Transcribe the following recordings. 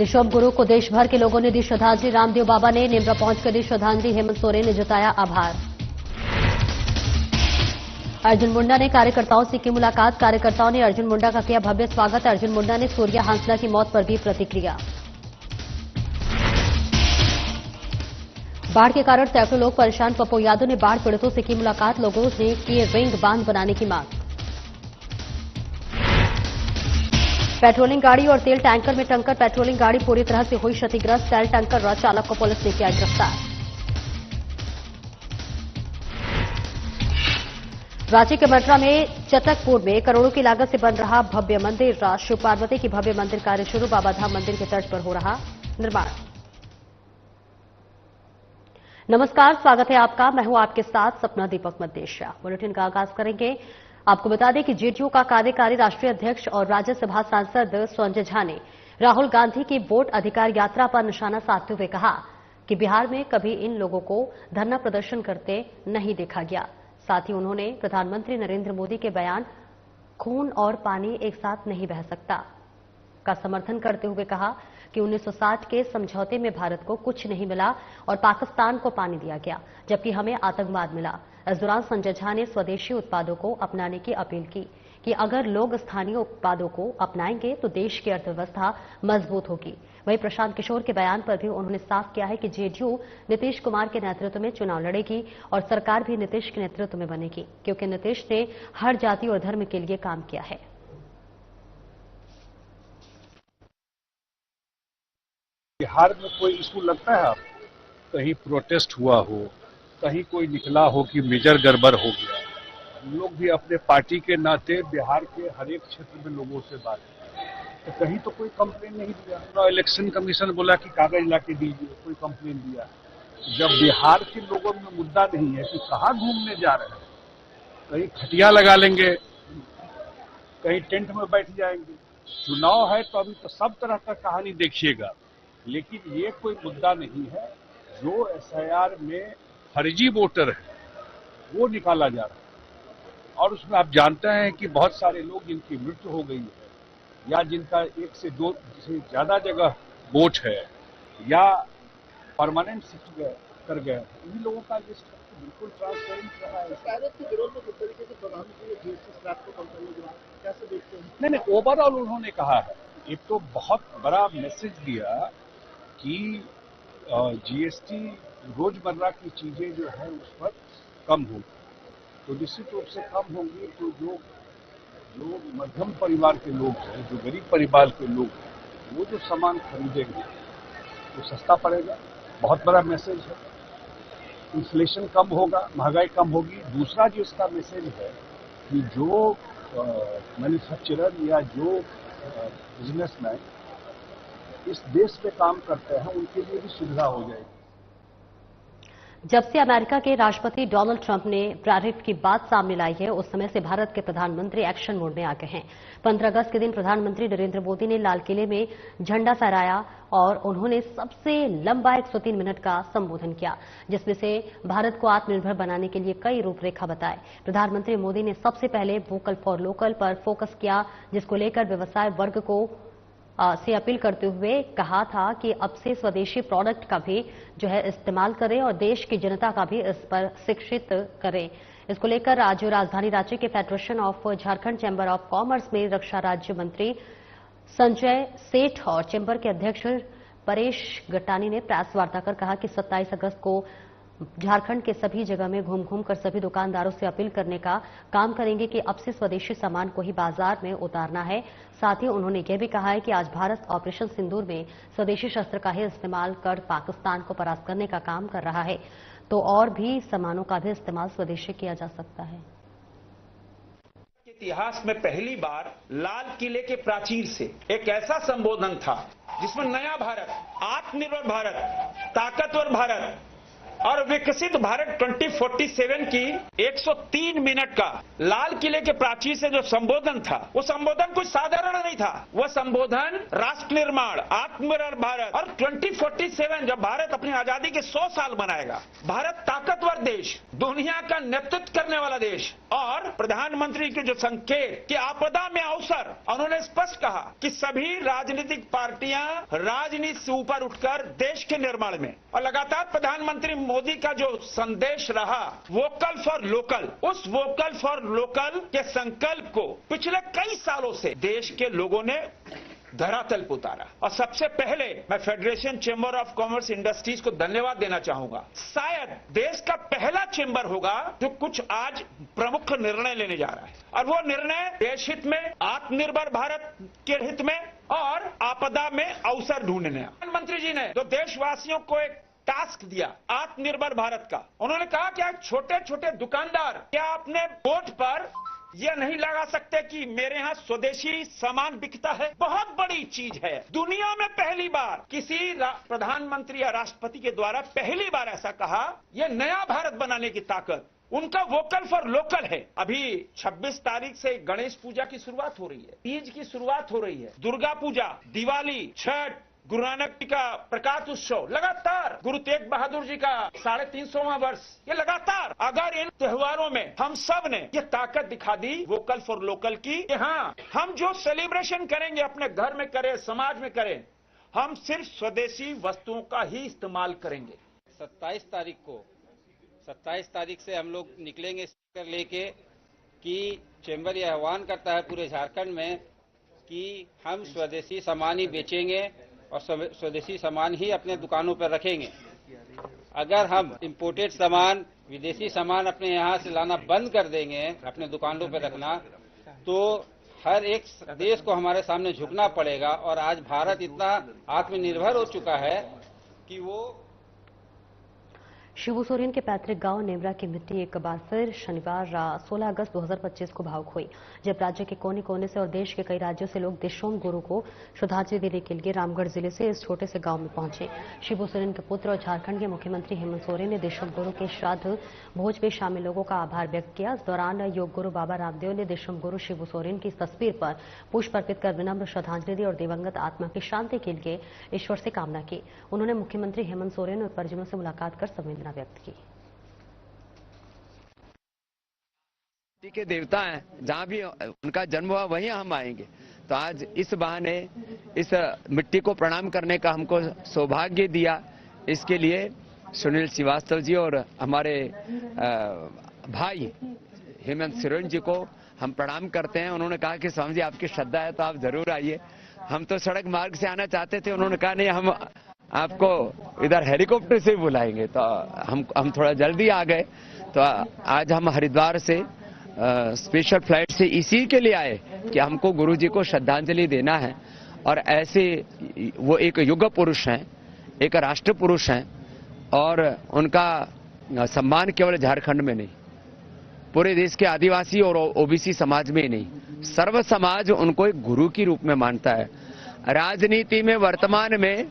दिशोम गुरु को देश भर के लोगों ने दी श्रद्धांजलि। रामदेव बाबा ने नेमरा पहुंचकर दी श्रद्धांजलि। हेमंत सोरेन ने जताया आभार। अर्जुन मुंडा ने कार्यकर्ताओं से की मुलाकात। कार्यकर्ताओं ने अर्जुन मुंडा का किया भव्य स्वागत। अर्जुन मुंडा ने सूर्या हांसला की मौत पर दी प्रतिक्रिया। बाढ़ के कारण सैकड़ों लोग परेशान। पप्पू यादव ने बाढ़ पीड़ितों से की मुलाकात। लोगों ने की रिंग बांध बनाने की मांग। पेट्रोलिंग गाड़ी और तेल टैंकर में टक्कर। पेट्रोलिंग गाड़ी पूरी तरह से हुई क्षतिग्रस्त। तेल टैंकर चालक को पुलिस ने किया गिरफ्तार। रांची के मटरा में चटकपुर में करोड़ों की लागत से बन रहा भव्य मंदिर। शिव पार्वती की भव्य मंदिर कार्य शुरू। बाबाधाम मंदिर के तर्ज पर हो रहा निर्माण। नमस्कार, स्वागत है आपका। मैं हूं आपके साथ सपना दीपक मद्देशिया। बुलेटिन का आगाज करेंगे। आपको बता दें कि जेडीयू का कार्यकारी राष्ट्रीय अध्यक्ष और राज्यसभा सांसद संजय झा ने राहुल गांधी की वोट अधिकार यात्रा पर निशाना साधते हुए कहा कि बिहार में कभी इन लोगों को धरना प्रदर्शन करते नहीं देखा गया। साथ ही उन्होंने प्रधानमंत्री नरेंद्र मोदी के बयान खून और पानी एक साथ नहीं बह सकता का समर्थन करते हुए कहा कि 1960 के समझौते में भारत को कुछ नहीं मिला और पाकिस्तान को पानी दिया गया, जबकि हमें आतंकवाद मिला। इस दौरान संजय झा ने स्वदेशी उत्पादों को अपनाने की अपील की कि अगर लोग स्थानीय उत्पादों को अपनाएंगे तो देश की अर्थव्यवस्था मजबूत होगी। वहीं प्रशांत किशोर के बयान पर भी उन्होंने साफ किया है कि जेडीयू नीतीश कुमार के नेतृत्व में चुनाव लड़ेगी और सरकार भी नीतीश के नेतृत्व में बनेगी, क्योंकि नीतीश ने हर जाति और धर्म के लिए काम किया है। बिहार में कोई इशू लगता है आपको? कहीं प्रोटेस्ट हुआ हो, कहीं कोई निकला हो कि मेजर गड़बड़ हो गया? हम लोग भी अपने पार्टी के नाते बिहार के हर एक क्षेत्र में लोगों से बात की, तो कहीं तो कोई कंप्लेन नहीं दिया। इलेक्शन कमीशन बोला कि कागज लाके दीजिए, कोई कंप्लेन दिया। जब बिहार के लोगों में मुद्दा नहीं है कि कहाँ घूमने जा रहे हैं, कहीं खटिया लगा लेंगे, कहीं टेंट में बैठ जाएंगे। चुनाव है तो अभी तो सब तरह का कहानी देखिएगा, लेकिन ये कोई मुद्दा नहीं है। जो एसआईआर में फर्जी वोटर है वो निकाला जा रहा है, और उसमें आप जानते हैं कि बहुत सारे लोग जिनकी मृत्यु हो गई है या जिनका एक से दो से ज्यादा जगह वोट है या परमानेंट शिफ्ट कर गए, उन्हीं लोगों का लिस्ट बिल्कुल ट्रांसपेरेंट रहा है। के विरोध में जिस तरीके से प्रधानमंत्री ने जीएसटी स्लैब को कम करने के बाद कैसे देखते हैं? नहीं, ओवरऑल उन्होंने कहा है, एक तो बहुत बड़ा मैसेज दिया कि जीएसटी रोजमर्रा की चीजें जो है उस पर कम होगी, तो निश्चित रूप से कम होंगी तो जो मध्यम परिवार के लोग हैं, जो गरीब परिवार के लोग हैं, वो जो सामान खरीदेंगे वो सस्ता पड़ेगा। बहुत बड़ा मैसेज है। इन्फ्लेशन कम होगा, महंगाई कम होगी। दूसरा जो इसका मैसेज है कि जो मैन्युफैक्चरर या जो बिजनेसमैन इस देश में काम करते हैं उनके लिए भी सुविधा हो जाएगी। जब से अमेरिका के राष्ट्रपति डोनाल्ड ट्रंप ने टैरिफ की बात सामने लाई है, उस समय से भारत के प्रधानमंत्री एक्शन मोड में आ गए हैं। 15 अगस्त के दिन प्रधानमंत्री नरेंद्र मोदी ने लाल किले में झंडा फहराया और उन्होंने सबसे लंबा 103 मिनट का संबोधन किया, जिसमें से भारत को आत्मनिर्भर बनाने के लिए कई रूपरेखा बताए। प्रधानमंत्री मोदी ने सबसे पहले वोकल फॉर लोकल पर फोकस किया, जिसको लेकर व्यवसाय वर्ग को से अपील करते हुए कहा था कि अब से स्वदेशी प्रोडक्ट का भी जो है इस्तेमाल करें और देश की जनता का भी इस पर शिक्षित करें। इसको लेकर आज राजधानी रांची के federation of Jharkhand chamber of commerce में रक्षा राज्य मंत्री संजय सेठ और चैंबर के अध्यक्ष परेश गट्टानी ने प्रेस वार्ता कर कहा कि 27 अगस्त को झारखंड के सभी जगह में घूम घूम कर सभी दुकानदारों से अपील करने का काम करेंगे कि अब से स्वदेशी सामान को ही बाजार में उतारना है। साथ ही उन्होंने यह भी कहा है कि आज भारत ऑपरेशन सिंदूर में स्वदेशी शस्त्र का ही इस्तेमाल कर पाकिस्तान को परास्त करने का काम कर रहा है, तो और भी सामानों का भी इस्तेमाल स्वदेशी किया जा सकता है। इतिहास में पहली बार लाल किले के प्राचीर से एक ऐसा संबोधन था जिसमें नया भारत, आत्मनिर्भर भारत, ताकतवर भारत और विकसित भारत 2047 की 103 मिनट का लाल किले के प्राचीर से जो संबोधन था, वो संबोधन कुछ साधारण नहीं था। वो संबोधन राष्ट्र निर्माण, आत्मनिर्भर भारत और 2047 जब भारत अपनी आजादी के 100 साल मनाएगा, भारत ताकतवर देश, दुनिया का नेतृत्व करने वाला देश और प्रधानमंत्री के जो संकेत कि आपदा में अवसर, उन्होंने स्पष्ट कहा कि सभी राजनीतिक पार्टियां राजनीति से ऊपर उठकर देश के निर्माण में, और लगातार प्रधानमंत्री मोदी का जो संदेश रहा वोकल फॉर लोकल, उस वोकल फॉर लोकल के संकल्प को पिछले कई सालों से देश के लोगों ने धरातल पर उतारा। और सबसे पहले मैं federation chamber of commerce industries को धन्यवाद देना चाहूंगा। शायद देश का पहला चेंबर होगा जो कुछ आज प्रमुख निर्णय लेने जा रहा है, और वो निर्णय देश हित में, आत्मनिर्भर भारत के हित में और आपदा में अवसर ढूंढने। प्रधानमंत्री जी ने जो देशवासियों को एक टास्क दिया आत्मनिर्भर भारत का, उन्होंने कहा कि छोटे छोटे दुकानदार क्या अपने बोर्ड पर यह नहीं लगा सकते कि मेरे यहाँ स्वदेशी सामान बिकता है। बहुत बड़ी चीज है, दुनिया में पहली बार किसी प्रधानमंत्री या राष्ट्रपति के द्वारा पहली बार ऐसा कहा। यह नया भारत बनाने की ताकत उनका वोकल फॉर लोकल है। अभी 26 तारीख से गणेश पूजा की शुरुआत हो रही है, तीज की शुरुआत हो रही है, दुर्गा पूजा, दिवाली, छठ, गुरु नानक जी का प्रकाश उत्सव, लगातार गुरु तेग बहादुर जी का 350वां वर्ष, ये लगातार। अगर इन त्योहारों में हम सब ने ये ताकत दिखा दी वोकल फॉर लोकल की कि हाँ, हम जो सेलिब्रेशन करेंगे अपने घर में करें, समाज में करें, हम सिर्फ स्वदेशी वस्तुओं का ही इस्तेमाल करेंगे। 27 तारीख से हम लोग निकलेंगे स्पीकर लेके कि चैम्बर यह आह्वान करता है पूरे झारखंड में कि हम स्वदेशी सामान ही बेचेंगे और स्वदेशी सामान ही अपने दुकानों पर रखेंगे। अगर हम इंपोर्टेड सामान, विदेशी सामान अपने यहाँ से लाना बंद कर देंगे, अपने दुकानों पर रखना, तो हर एक देश को हमारे सामने झुकना पड़ेगा। और आज भारत इतना आत्मनिर्भर हो चुका है कि वो शिबू सोरेन के पैतृक गांव नेमरा की मिट्टी एक बार फिर शनिवार 16 अगस्त 2025 को भावुक हुई, जब राज्य के कोने कोने से और देश के कई राज्यों से लोग देशोम गुरु को श्रद्धांजलि देने के लिए रामगढ़ जिले से इस छोटे से गांव में पहुंचे। शिबू सोरेन के पुत्र और झारखंड के मुख्यमंत्री हेमंत सोरेन ने देशोम गुरु के श्राद्ध भोज में शामिल लोगों का आभार व्यक्त किया। इस दौरान योग गुरु बाबा रामदेव ने देशोम गुरु शिबू सोरेन की तस्वीर पर पुष्प अर्पित कर विनम्र श्रद्धांजलि दी और दिवंगत आत्मा की शांति के लिए ईश्वर से कामना की। उन्होंने मुख्यमंत्री हेमंत सोरेन और परिजनों से मुलाकात कर संवेदना व्यक्त की। के देवता हैं, जहाँ भी उनका जन्म हुआ वहीं हम आएंगे। तो आज इस बहाने इस मिट्टी को प्रणाम करने का हमको सौभाग्य दिया। इसके लिए सुनील श्रीवास्तव जी और हमारे भाई हेमंत सोरेन जी को हम प्रणाम करते हैं। उन्होंने कहा कि स्वामी जी आपकी श्रद्धा है तो आप जरूर आइए। हम तो सड़क मार्ग से आना चाहते थे, उन्होंने कहा नहीं, हम आपको इधर हेलीकॉप्टर से बुलाएंगे। तो हम थोड़ा जल्दी आ गए। तो आज हम हरिद्वार से स्पेशल फ्लाइट से इसी के लिए आए कि हमको गुरुजी को श्रद्धांजलि देना है। और ऐसे वो एक युग पुरुष हैं, एक राष्ट्र पुरुष हैं, और उनका सम्मान केवल झारखंड में नहीं, पूरे देश के आदिवासी और ओबीसी समाज में ही नहीं, सर्व समाज उनको एक गुरु के रूप में मानता है। राजनीति में वर्तमान में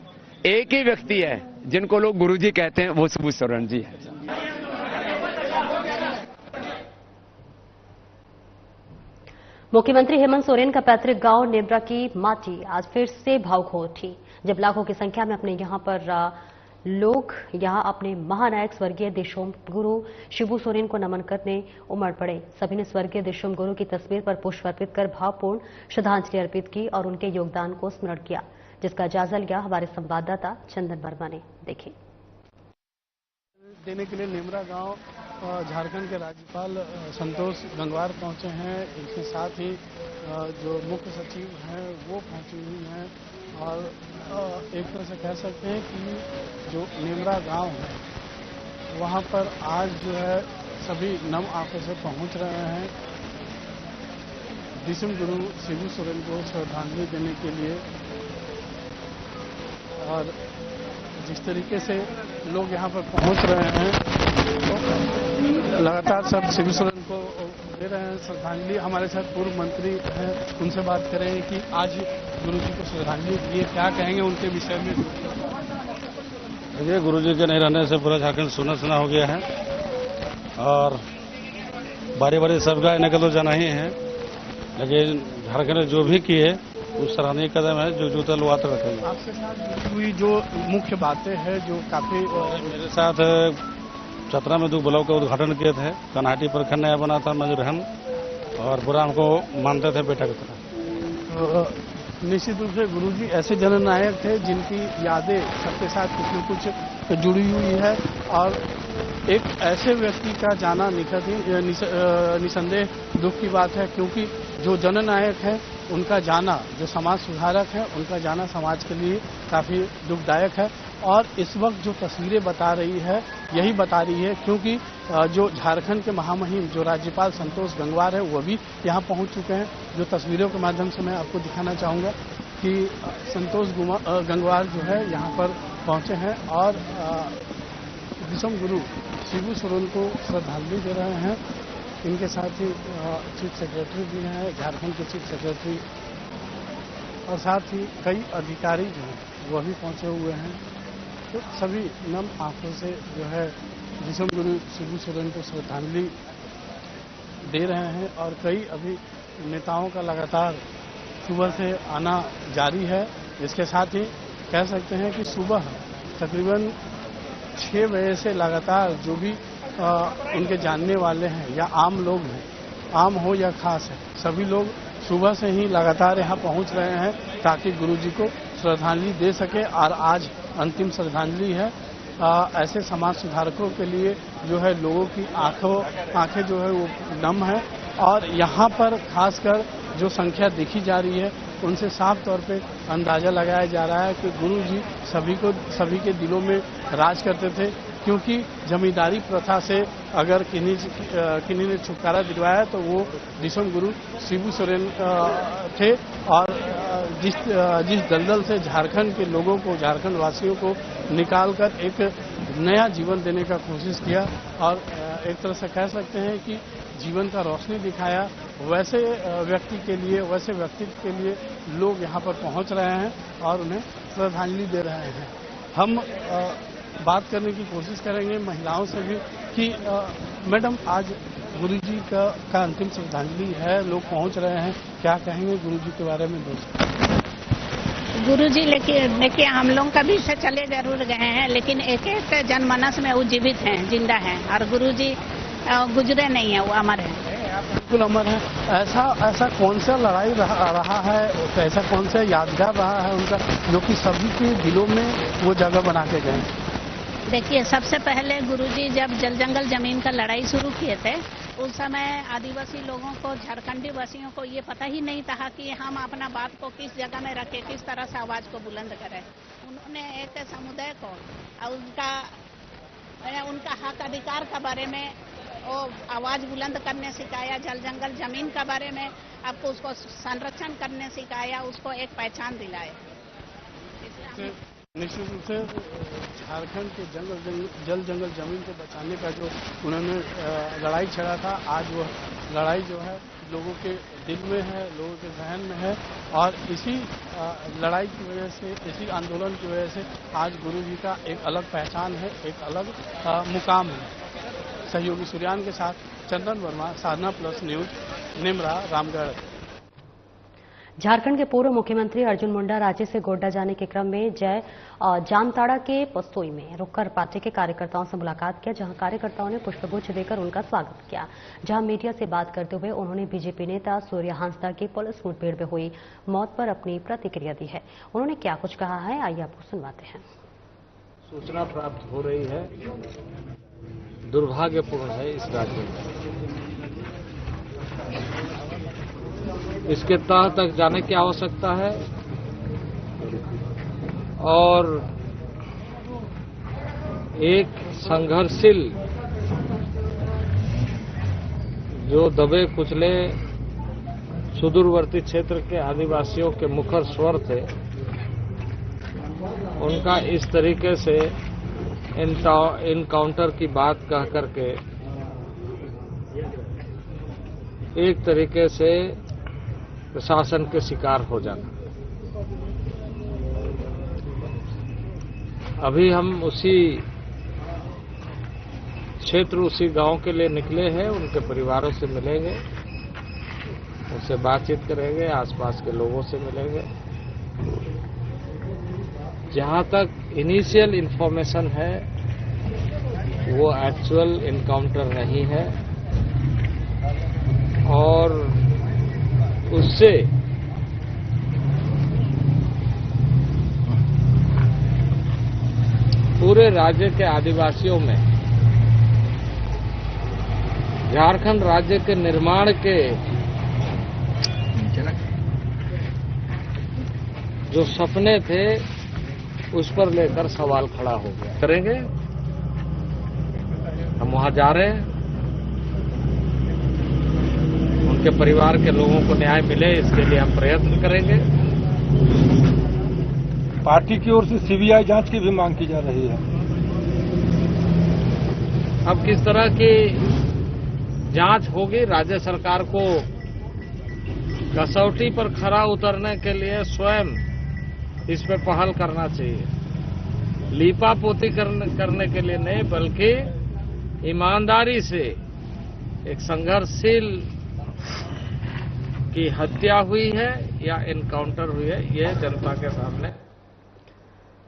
एक ही व्यक्ति है जिनको लोग गुरुजी कहते हैं, वो शिबू सोरेन जी है। मुख्यमंत्री हेमंत सोरेन का पैतृक गांव नेमरा की माटी आज फिर से भावुक हो उठी, जब लाखों की संख्या में अपने यहां पर लोग अपने महानायक स्वर्गीय देशोम गुरु शिबू सोरेन को नमन करने उमड़ पड़े। सभी ने स्वर्गीय देशोम गुरु की तस्वीर पर पुष्प अर्पित कर भावपूर्ण श्रद्धांजलि अर्पित की और उनके योगदान को स्मरण किया, जिसका जायजा लिया हमारे संवाददाता चंदन वर्मा ने। देखिए, देने के लिए नेमरा गांव झारखंड के राज्यपाल संतोष गंगवार पहुंचे हैं। इसके साथ ही जो मुख्य सचिव हैं वो पहुंची हुई हैं, और एक तरह से कह सकते हैं कि जो नेमरा गांव है वहां पर आज जो है सभी नम आंखों से पहुंच रहे हैं देशोम गुरु शिबू सोरेन को श्रद्धांजलि देने के लिए। और जिस तरीके से लोग यहाँ पर पहुंच रहे हैं, तो लगातार सब शिबू सोरेन को दे रहे हैं श्रद्धांजलि। हमारे साथ पूर्व मंत्री हैं, उनसे बात करें कि आज गुरु जी को श्रद्धांजलि दिए, क्या कहेंगे उनके विषय में। देखिए, गुरुजी के नहीं रहने से पूरा झारखंड सुना सुना हो गया है और बारी बारी सबका इन्हें का तो जाना ही है, लेकिन झारखंड ने जो भी किए वो सराहनीय कदम है, जो जूता लुआते रखेंगे। आपके साथ जुड़ी हुई जो मुख्य बातें हैं जो काफी मेरे साथ चतरा में 2 ब्लॉक का उद्घाटन किए थे, कन्हाटी प्रखंड नया बना था मजूर रहम, और पूरा हमको मानते थे बेटा की तरह। निश्चित रूप से गुरुजी ऐसे जननायक थे जिनकी यादें सबके साथ कुछ न कुछ जुड़ी हुई है और एक ऐसे व्यक्ति का जाना निसंदेह दुख की बात है, क्योंकि जो जननायक है उनका जाना, जो समाज सुधारक है उनका जाना समाज के लिए काफी दुखदायक है। और इस वक्त जो तस्वीरें बता रही है यही बता रही है, क्योंकि जो झारखंड के महामहिम जो राज्यपाल संतोष गंगवार है वो भी यहाँ पहुँच चुके हैं। जो तस्वीरों के माध्यम से मैं आपको दिखाना चाहूँगा कि संतोष गंगवार जो है यहाँ पर पहुँचे हैं और विषम गुरु शिबू सोरेन को श्रद्धांजलि दे रहे हैं। इनके साथ ही चीफ सेक्रेटरी भी हैं, झारखंड के चीफ सेक्रेटरी, और साथ ही कई अधिकारी जो हैं वह भी पहुंचे हुए हैं। तो सभी नम आंखों से जो है विषम गुरु शिबू सोरेन को श्रद्धांजलि दे रहे हैं और कई अभी नेताओं का लगातार सुबह से आना जारी है। इसके साथ ही कह सकते हैं कि सुबह तकरीबन 6 बजे से लगातार जो भी उनके जानने वाले हैं या आम लोग हैं, आम हो या खास है, सभी लोग सुबह से ही लगातार यहाँ पहुँच रहे हैं ताकि गुरुजी को श्रद्धांजलि दे सके। और आज अंतिम श्रद्धांजलि है। ऐसे समाज सुधारकों के लिए जो है लोगों की आंखें जो है वो नम है और यहाँ पर खासकर जो संख्या देखी जा रही है उनसे साफ तौर पे अंदाजा लगाया जा रहा है कि गुरुजी सभी के दिलों में राज करते थे, क्योंकि जमींदारी प्रथा से अगर किन्हीं ने छुटकारा दिलवाया तो वो विषम गुरु शिबू सोरेन थे। और जिस दलदल से झारखंड के लोगों को, झारखंड वासियों को निकालकर एक नया जीवन देने का कोशिश किया और एक तरह से कह सकते हैं कि जीवन का रोशनी दिखाया, वैसे व्यक्ति के लिए, वैसे व्यक्तित्व के लिए लोग यहाँ पर पहुँच रहे हैं और उन्हें श्रद्धांजलि दे रहे हैं। हम बात करने की कोशिश करेंगे महिलाओं से भी कि मैडम, आज गुरुजी का अंतिम श्रद्धांजलि है, लोग पहुँच रहे हैं, क्या कहेंगे गुरुजी के बारे में? दोस्तों, गुरुजी देखिए हम लोग कभी से चले जरूर गए हैं, लेकिन एक एक जनमानस में वो जीवित हैं, जिंदा हैं, और गुरुजी गुजरे नहीं है, वो अमर है, बिल्कुल अमर है। ऐसा कौन सा लड़ाई रहा है, ऐसा कौन सा यादगार रहा है उनका जो कि सभी के दिलों में वो जगह बना के गए? देखिए, सबसे पहले गुरुजी जब जल जंगल जमीन का लड़ाई शुरू किए थे उस समय आदिवासी लोगों को, झारखंडी वासियों को ये पता ही नहीं था कि हम अपना बात को किस जगह में रखें, किस तरह से आवाज को बुलंद करें। उन्होंने एक समुदाय को उनका हक अधिकार के बारे में वो आवाज बुलंद करने सिखाया, जल जंगल जमीन के बारे में आपको उसको संरक्षण करने सिखाया, उसको एक पहचान दिलाए। निश्चित रूप से झारखंड के जल जंगल जमीन को बचाने का जो उन्होंने लड़ाई छेड़ा था, आज वो लड़ाई जो है लोगों के दिल में है, लोगों के जहन में है और इसी लड़ाई की वजह से, इसी आंदोलन की वजह से आज गुरुजी का एक अलग पहचान है, एक अलग मुकाम है। सहयोगी सूर्यान के साथ चंदन वर्मा, साधना प्लस न्यूज, निमरा, रामगढ़। झारखंड के पूर्व मुख्यमंत्री अर्जुन मुंडा रांची से गोड्डा जाने के क्रम में जामताड़ा के पस्तोई में रुककर पार्टी के कार्यकर्ताओं से मुलाकात किया, जहां कार्यकर्ताओं ने पुष्पगुच्छ देकर उनका स्वागत किया। जहां मीडिया से बात करते हुए उन्होंने बीजेपी नेता सूर्य हांसदा की पुलिस मुठभेड़ में हुई मौत पर अपनी प्रतिक्रिया दी है। उन्होंने क्या कुछ कहा है, आइए आपको सुनवाते हैं। सूचना प्राप्त हो रही है, दुर्भाग्यपूर्ण है इस राज्य में। इसके तह तक जाने की आवश्यकता है और एक संघर्षशील, जो दबे कुचले सुदूरवर्ती क्षेत्र के आदिवासियों के मुखर स्वर थे, उनका इस तरीके से इनकाउंटर की बात कह करके एक तरीके से प्रशासन के शिकार हो जाना। अभी हम उसी क्षेत्र, उसी गांव के लिए निकले हैं। उनके परिवारों से मिलेंगे, उनसे बातचीत करेंगे, आसपास के लोगों से मिलेंगे। जहां तक इनिशियल इंफॉर्मेशन है वो एक्चुअल इनकाउंटर नहीं है और उससे पूरे राज्य के आदिवासियों में झारखंड राज्य के निर्माण के जो सपने थे उस पर लेकर सवाल खड़ा हो गया। करेंगे, हम वहां जा रहे हैं, उनके परिवार के लोगों को न्याय मिले इसके लिए हम प्रयत्न करेंगे। पार्टी की ओर से सीबीआई जांच की भी मांग की जा रही है। अब किस तरह की जांच होगी, राज्य सरकार को कसौटी पर खरा उतरने के लिए स्वयं इस पर पहल करना चाहिए। लीपापोती करने के लिए नहीं, बल्कि ईमानदारी से एक संघर्षशील की हत्या हुई है या इनकाउंटर हुई है, ये जनता के सामने।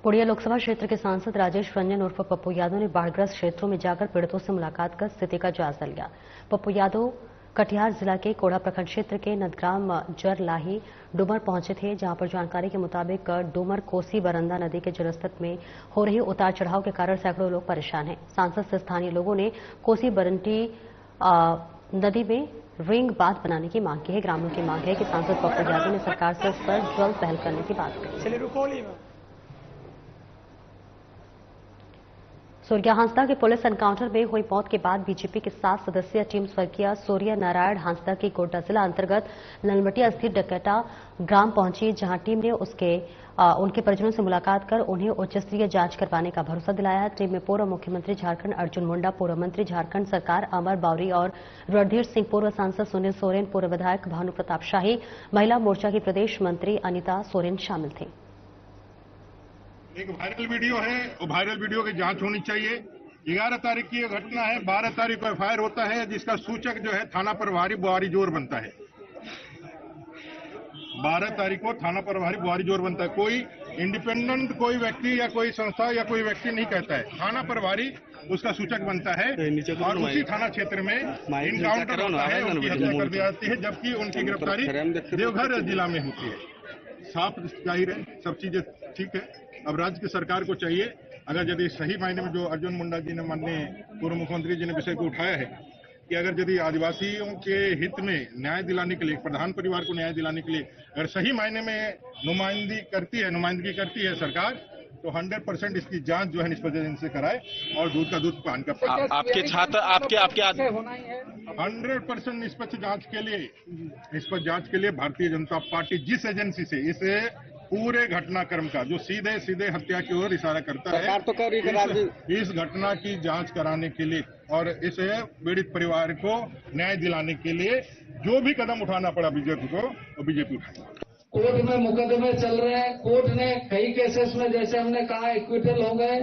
पुड़िया लोकसभा क्षेत्र के सांसद राजेश रंजन उर्फ पप्पू यादव ने बाढ़ग्रस्त क्षेत्रों में जाकर पीड़ितों से मुलाकात कर स्थिति का जायजा लिया। पप्पू यादव कटिहार जिला के कोढ़ा प्रखंड क्षेत्र के नदग्राम जरलाही डूमर पहुंचे थे, जहां पर जानकारी के मुताबिक डूमर कोसी बरंदा नदी के जलस्तर में हो रहे उतार चढ़ाव के कारण सैकड़ों लोग परेशान हैं। सांसद से स्थानीय लोगों ने कोसी बरंडी नदी में रिंग बांध बनाने की मांग की है। ग्रामीणों की मांग है कि सांसद पप्पू यादव ने सरकार से इस पर जल्द पहल करने की बात कही। सूर्या हांसदा के पुलिस एनकाउंटर में हुई मौत के बाद बीजेपी की 7 सदस्यीय टीम स्वर्गीय सूर्य नारायण हांसदा की गोड्डा जिला अंतर्गत नलमटिया स्थित डकेटा ग्राम पहुंची, जहां टीम ने उनके परिजनों से मुलाकात कर उन्हें उच्च स्तरीय जांच करवाने का भरोसा दिलाया। टीम में पूर्व मुख्यमंत्री झारखंड अर्जुन मुंडा, पूर्व मंत्री झारखंड सरकार अमर बावरी और रणधीर सिंह, पूर्व सांसद सुनील सोरेन, पूर्व विधायक भानु प्रताप शाही, महिला मोर्चा की प्रदेश मंत्री अनिता सोरेन शामिल थे। एक वायरल वीडियो है, वो वायरल वीडियो की जांच होनी चाहिए। 11 तारीख की यह घटना है, 12 तारीख को एफआईआर होता है, जिसका सूचक जो है थाना प्रभारी बुआरी जोर बनता है। 12 तारीख को थाना प्रभारी बुआरी जोर बनता है। कोई इंडिपेंडेंट कोई व्यक्ति या कोई संस्था या कोई व्यक्ति नहीं कहता है, थाना प्रभारी उसका सूचक बनता है और उसी थाना क्षेत्र में इनकाउंटर होता है, उनकी हत्या कर दी जाती है, जबकि उनकी गिरफ्तारी देवघर जिला में होती है। साफ जाहिर है, सब चीजें ठीक है। अब राज्य की सरकार को चाहिए, अगर यदि सही मायने में जो अर्जुन मुंडा जी ने, माननीय पूर्व मुख्यमंत्री जी ने विषय को उठाया है कि अगर यदि आदिवासियों के हित में न्याय दिलाने के लिए, प्रधान परिवार को न्याय दिलाने के लिए अगर सही मायने में नुमाइंदगी करती है सरकार, तो 100% इसकी जांच जो है निष्पक्ष से कराए और दूध का दूध पान का पान। आपके छात्र आपके 100% निष्पक्ष जांच के लिए भारतीय जनता पार्टी जिस एजेंसी से इसे पूरे घटनाक्रम का जो सीधे हत्या की ओर इशारा करता है, तो इस घटना की जांच कराने के लिए और इस पीड़ित परिवार को न्याय दिलाने के लिए जो भी कदम उठाना पड़ा बीजेपी को, वो बीजेपी उठाएगी। कोर्ट में मुकदमे चल रहे हैं, कोर्ट ने कई केसेस में, जैसे हमने कहा, एक्विटल हो गए।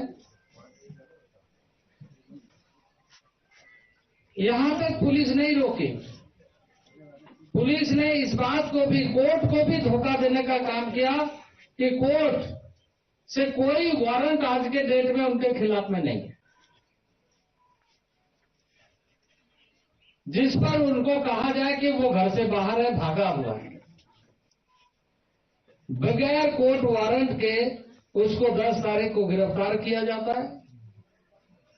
यहां तक पुलिस नहीं रोकी, पुलिस ने इस बात को भी, कोर्ट को भी धोखा देने का काम किया कि कोर्ट से कोई वारंट आज के डेट में उनके खिलाफ में नहीं है, जिस पर उनको कहा जाए कि वो घर से बाहर है, भागा हुआ है। बगैर कोर्ट वारंट के उसको 10 तारीख को गिरफ्तार किया जाता है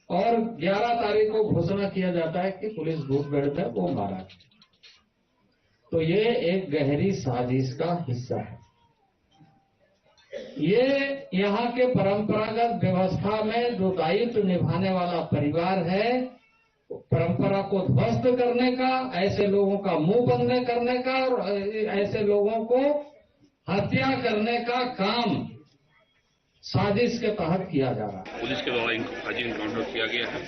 और 11 तारीख को घोषणा किया जाता है कि पुलिस भूत पीड़ित है, वो मारा। तो ये एक गहरी साजिश का हिस्सा है। ये यहाँ के परंपरागत व्यवस्था में जो दायित्व निभाने वाला परिवार है, परंपरा को ध्वस्त करने का, ऐसे लोगों का मुंह बंद करने का और ऐसे लोगों को हत्या करने का काम साजिश के तहत किया जा रहा है। पुलिस के द्वारा आज इनकाउंटर किया गया है।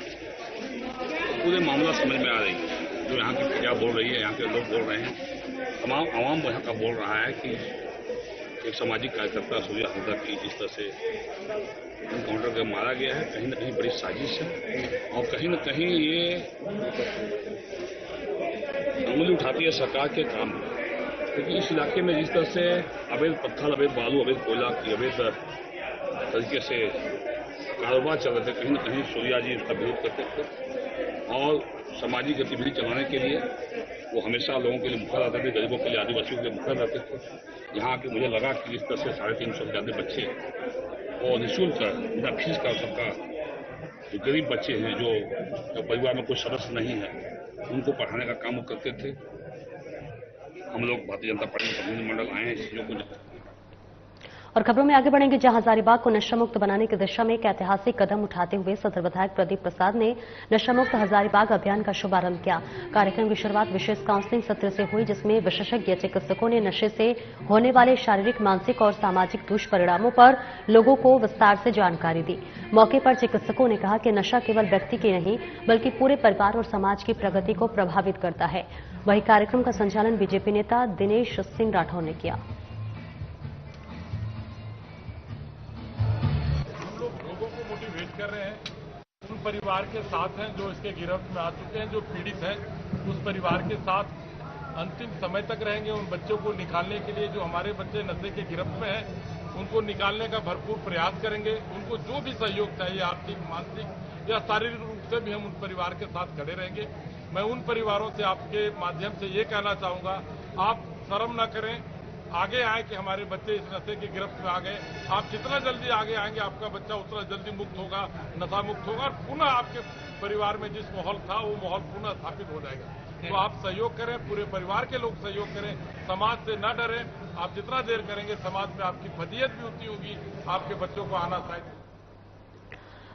पूरे मामला समझ में आ रही है, जो यहाँ की प्रजा बोल रही है, यहाँ के लोग बोल रहे हैं, तमाम आवाम यहाँ का बोल रहा है कि एक सामाजिक कार्यकर्ता सूर्या हंसदा की जिस तरह से एनकाउंटर कर मारा गया है, कहीं न कहीं बड़ी साजिश है और कहीं न कहीं ये उंगली उठाती है सरकार के काम में, क्योंकि इस इलाके में जिस तरह से अवैध पत्थर, अवैध बालू, अवैध कोयला की अवैध तरीके से कारोबार चल रहे थे, कहीं न कहीं सूर्या जी उसका विरोध करते थे और सामाजिक गतिविधि चलाने के लिए वो हमेशा लोगों के लिए मुखर रहते थे, गरीबों के लिए, आदिवासियों के लिए मुखर रहते थे। यहाँ आके मुझे लगा कि इस तरह से 350 से ज़्यादा बच्चे और निःशुल्क बिना फीस का सबका जो गरीब बच्चे हैं, जो परिवार में कोई सदस्य नहीं है, उनको पढ़ाने का काम वो करते थे। हम लोग भारतीय जनता पार्टी के प्रतिनिधिमंडल आए हैं इस चीजों को। और खबरों में आगे बढ़ेंगे, जहां हजारीबाग को नशा मुक्त बनाने की दिशा में एक ऐतिहासिक कदम उठाते हुए सदर विधायक प्रदीप प्रसाद ने नशा मुक्त हजारीबाग अभियान का शुभारंभ किया। कार्यक्रम की शुरुआत विशेष काउंसलिंग सत्र से हुई, जिसमें विशेषज्ञ चिकित्सकों ने नशे से होने वाले शारीरिक, मानसिक और सामाजिक दुष्परिणामों पर लोगों को विस्तार से जानकारी दी। मौके पर चिकित्सकों ने कहा कि नशा केवल व्यक्ति की नहीं बल्कि पूरे परिवार और समाज की प्रगति को प्रभावित करता है। वहीं कार्यक्रम का संचालन बीजेपी नेता दिनेश सिंह राठौर ने किया। कर रहे हैं, उन परिवार के साथ हैं जो इसके गिरफ्त में आ चुके हैं, जो पीड़ित हैं, उस परिवार के साथ अंतिम समय तक रहेंगे। उन बच्चों को निकालने के लिए, जो हमारे बच्चे नशे के गिरफ्त में हैं, उनको निकालने का भरपूर प्रयास करेंगे। उनको जो भी सहयोग चाहिए, आर्थिक, मानसिक या शारीरिक रूप से भी हम उन परिवार के साथ खड़े रहेंगे। मैं उन परिवारों से आपके माध्यम से ये कहना चाहूंगा, आप शर्म न करें, आगे आए कि हमारे बच्चे इस नशे की गिरफ्त में आ गए। आप जितना जल्दी आगे आएंगे, आपका बच्चा उतना जल्दी मुक्त होगा, नशा मुक्त होगा और पुनः आपके परिवार में जिस माहौल था वो माहौल पुनः स्थापित हो जाएगा। तो आप सहयोग करें, पूरे परिवार के लोग सहयोग करें, समाज से न डरें। आप जितना देर करेंगे, समाज में आपकी फजीयत भी उतनी होगी, आपके बच्चों को आना चाहिए।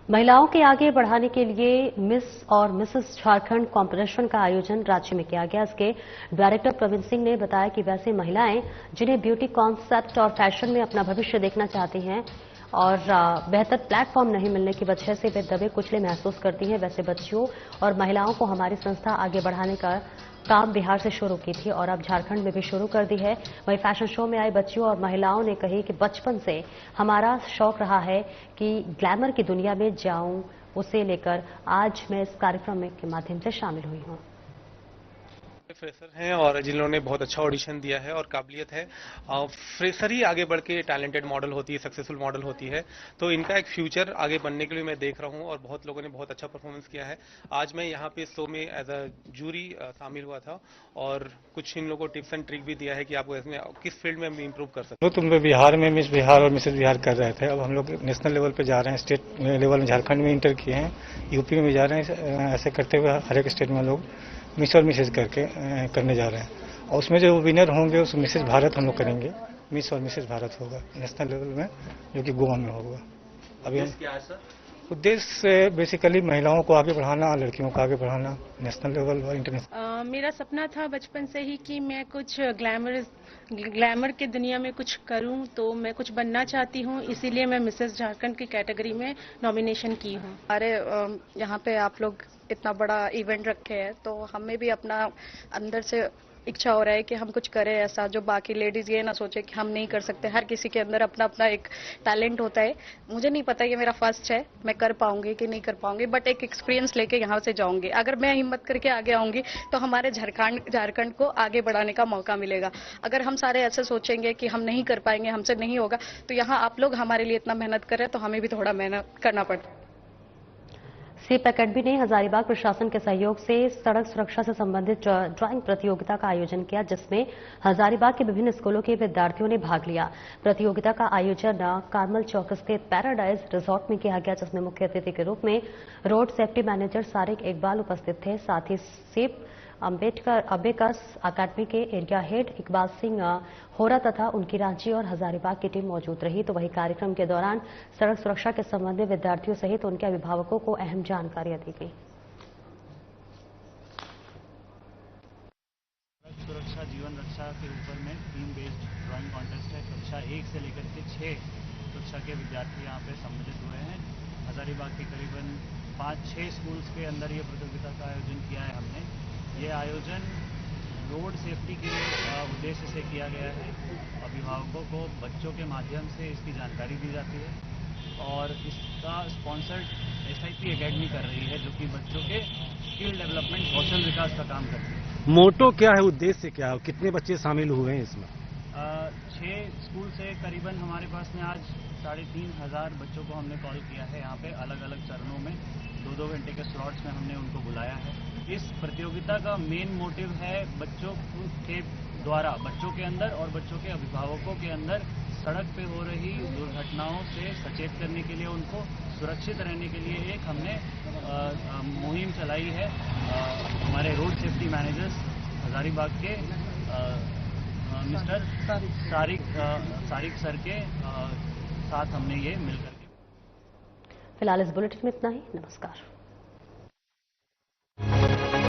महिलाओं के आगे बढ़ाने के लिए मिस और मिसेस झारखंड कॉम्पिटिशन का आयोजन रांची में किया गया। इसके डायरेक्टर प्रवीण सिंह ने बताया कि वैसे महिलाएं जिन्हें ब्यूटी कॉन्सेप्ट और फैशन में अपना भविष्य देखना चाहती हैं और बेहतर प्लेटफॉर्म नहीं मिलने की वजह से वे दबे कुचले महसूस करती हैं, वैसे बच्चियों और महिलाओं को हमारी संस्था आगे बढ़ाने का काम बिहार से शुरू की थी और अब झारखंड में भी शुरू कर दी है। वहीं फैशन शो में आई बच्चियों और महिलाओं ने कही कि बचपन से हमारा शौक रहा है कि ग्लैमर की दुनिया में जाऊं, उसे लेकर आज मैं इस कार्यक्रम के माध्यम से शामिल हुई हूं। फ्रेशर हैं और जिन्होंने बहुत अच्छा ऑडिशन दिया है और काबिलियत है। फ्रेशर ही आगे बढ़ के टैलेंटेड मॉडल होती है, सक्सेसफुल मॉडल होती है, तो इनका एक फ्यूचर आगे बनने के लिए मैं देख रहा हूं और बहुत लोगों ने बहुत अच्छा परफॉर्मेंस किया है। आज मैं यहाँ पे शो में एज अ जूरी शामिल हुआ था और कुछ इन लोगों को टिप्स एंड ट्रिक भी दिया है कि आपको इसमें किस फील्ड में हम इम्प्रूव कर सकते हैं। तो तुम बिहार में मिस बिहार और मिसेस बिहार कर रहे थे, अब हम लोग नेशनल लेवल पे जा रहे हैं, स्टेट लेवल में झारखंड में इंटर किए हैं, यूपी में भी जा रहे हैं। ऐसे करते हुए हर एक स्टेट में लोग मिस और मिसेज करके करने जा रहे हैं और उसमें जो विनर होंगे उस मिसेज भारत हम लोग करेंगे। मिस और मिसेज भारत होगा नेशनल लेवल में, जो कि गोवा में होगा। अभी उद्देश्य बेसिकली महिलाओं को आगे बढ़ाना, लड़कियों को आगे बढ़ाना नेशनल लेवल और इंटरनेशनल। मेरा सपना था बचपन से ही कि मैं कुछ ग्लैमर की दुनिया में कुछ करूं, तो मैं कुछ बनना चाहती हूं, इसीलिए मैं मिसेस झारखंड की कैटेगरी में नॉमिनेशन की हूं। अरे यहाँ पे आप लोग इतना बड़ा इवेंट रखे हैं, तो हमें भी अपना अंदर से इच्छा हो रहा है कि हम कुछ करें ऐसा जो बाकी लेडीज ये ना सोचे कि हम नहीं कर सकते। हर किसी के अंदर अपना अपना एक टैलेंट होता है। मुझे नहीं पता ये मेरा फर्स्ट है, मैं कर पाऊंगी कि नहीं कर पाऊंगी, बट एक एक्सपीरियंस लेके यहाँ से जाऊंगी। अगर मैं हिम्मत करके आगे आऊंगी तो हमारे झारखंड को आगे बढ़ाने का मौका मिलेगा। अगर हम सारे ऐसे सोचेंगे कि हम नहीं कर पाएंगे, हमसे नहीं होगा, तो यहाँ आप लोग हमारे लिए इतना मेहनत कर रहे हैं, तो हमें भी थोड़ा मेहनत करना पड़ता है। सीप अकेडमी ने हजारीबाग प्रशासन के सहयोग से सड़क सुरक्षा से संबंधित ड्राइंग प्रतियोगिता का आयोजन किया, जिसमें हजारीबाग के विभिन्न स्कूलों के विद्यार्थियों ने भाग लिया। प्रतियोगिता का आयोजन कार्मल चौक स्थित पैराडाइज रिजॉर्ट में किया गया, जिसमें मुख्य अतिथि के रूप में रोड सेफ्टी मैनेजर सारिक इकबाल उपस्थित थे। साथ ही सीप अबेकस अकादमी के एरिया हेड इकबाल सिंह होरा तथा उनकी रांची और हजारीबाग की टीम मौजूद रही। तो वही कार्यक्रम के दौरान सड़क सुरक्षा के संबंध में विद्यार्थियों सहित उनके अभिभावकों को अहम जानकारियां दी गई। सुरक्षा जीवन रक्षा के ऊपर में थीम बेस्ड ड्राइंग कॉन्टेस्ट है। कक्षा 1 से लेकर के 6 कक्षा के विद्यार्थी यहाँ पे सम्मिलित हुए हैं। हजारीबाग के करीबन 5-6 स्कूल्स के अंदर ये प्रतियोगिता का आयोजन किया है हमने। ये आयोजन रोड सेफ्टी के उद्देश्य से किया गया है। अभिभावकों को बच्चों के माध्यम से इसकी जानकारी दी जाती है और इसका स्पॉन्सर्ड SIP एकेडमी कर रही है, जो कि बच्चों के स्किल डेवलपमेंट, कौशल विकास का काम करती है। मोटो क्या है, उद्देश्य क्या है, कितने बच्चे शामिल हुए हैं इसमें? 6 स्कूल से करीबन हमारे पास में आज 3,500 बच्चों को हमने कॉल किया है। यहाँ पे अलग अलग चरणों में 2-2 घंटे के स्लॉट्स में हमने उनको बुलाया है। इस प्रतियोगिता का मेन मोटिव है बच्चों के द्वारा, बच्चों के अंदर और बच्चों के अभिभावकों के अंदर सड़क पे हो रही दुर्घटनाओं से सचेत करने के लिए, उनको सुरक्षित रहने के लिए एक हमने मुहिम चलाई है। हमारे रोड सेफ्टी मैनेजर्स हजारीबाग के मिस्टर सारिक सर के साथ हमने ये मिलकर के। फिलहाल इस बुलेटिन में इतना ही। नमस्कार।